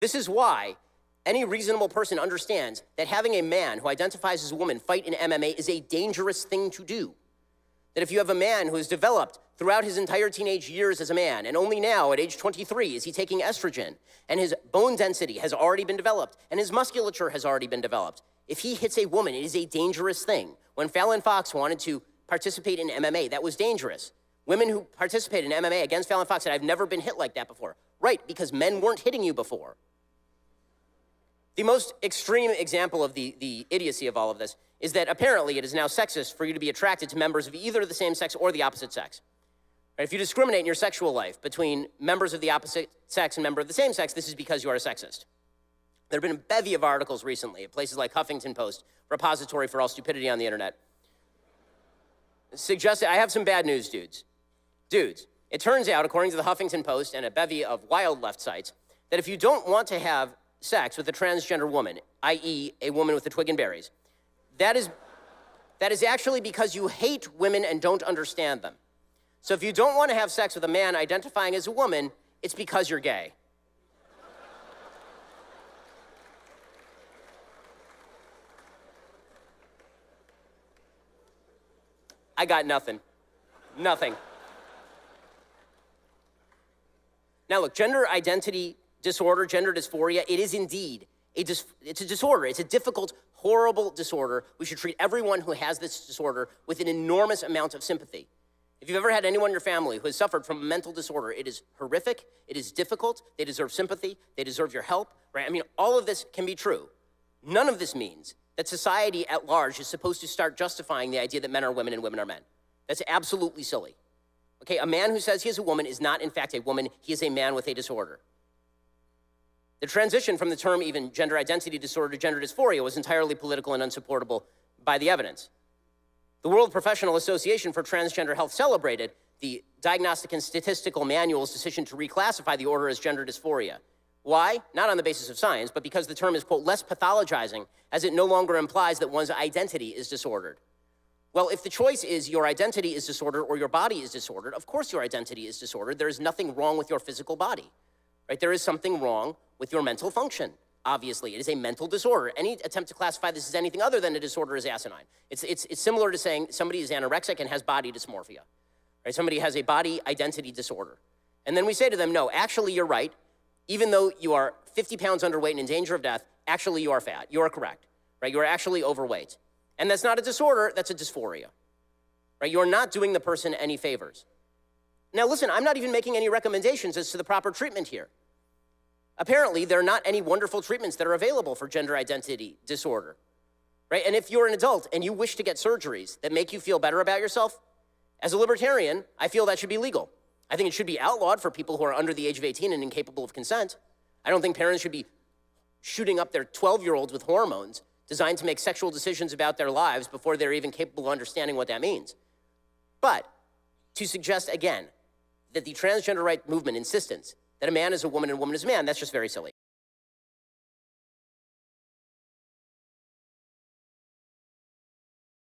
This is why any reasonable person understands that having a man who identifies as a woman fight in MMA is a dangerous thing to do. That if you have a man who has developed throughout his entire teenage years as a man, and only now at age 23 is he taking estrogen, and his bone density has already been developed, and his musculature has already been developed, if he hits a woman, it is a dangerous thing. When Fallon Fox wanted to participate in MMA, that was dangerous. Women who participated in MMA against Fallon Fox said, I've never been hit like that before. Right, because men weren't hitting you before. The most extreme example of the idiocy of all of this is that apparently it is now sexist for you to be attracted to members of either the same sex or the opposite sex. Right? If you discriminate in your sexual life between members of the opposite sex and members of the same sex, this is because you are a sexist. There have been a bevy of articles recently at places like Huffington Post, repository for all stupidity on the internet, suggested, I have some bad news, dudes. Dudes, it turns out, according to the Huffington Post and a bevy of wild left sites, that if you don't want to have sex with a transgender woman, i.e. a woman with the twig and berries, that is actually because you hate women and don't understand them. So if you don't want to have sex with a man identifying as a woman, it's because you're gay. I got nothing. Nothing. Now look, gender identity disorder, gender dysphoria, it is indeed it's a disorder. It's a difficult, horrible disorder. We should treat everyone who has this disorder with an enormous amount of sympathy. If you've ever had anyone in your family who has suffered from a mental disorder, it is horrific, it is difficult, they deserve sympathy, they deserve your help, right? I mean, all of this can be true. None of this means that society at large is supposed to start justifying the idea that men are women and women are men. That's absolutely silly. Okay, a man who says he is a woman is not in fact a woman, he is a man with a disorder. The transition from the term even gender identity disorder to gender dysphoria was entirely political and unsupportable by the evidence. The World Professional Association for Transgender Health celebrated the Diagnostic and Statistical Manual's decision to reclassify the order as gender dysphoria. Why? Not on the basis of science, but because the term is, quote, less pathologizing, as it no longer implies that one's identity is disordered. Well, if the choice is your identity is disordered or your body is disordered, of course your identity is disordered. There is nothing wrong with your physical body, right? There is something wrong with your mental function. Obviously, it is a mental disorder. Any attempt to classify this as anything other than a disorder is asinine. It's similar to saying somebody is anorexic and has body dysmorphia, right? Somebody has a body identity disorder. And then we say to them, no, actually you're right. Even though you are 50 pounds underweight and in danger of death, actually you are fat. You are correct, right? You are actually overweight. And that's not a disorder, that's a dysphoria, right? You're not doing the person any favors. Now listen, I'm not even making any recommendations as to the proper treatment here. Apparently, there are not any wonderful treatments that are available for gender identity disorder, right? And if you're an adult and you wish to get surgeries that make you feel better about yourself, as a libertarian, I feel that should be legal. I think it should be outlawed for people who are under the age of 18 and incapable of consent. I don't think parents should be shooting up their 12-year-olds with hormones designed to make sexual decisions about their lives before they're even capable of understanding what that means. But to suggest, again, that the transgender right movement insistence that a man is a woman and a woman is a man, that's just very silly.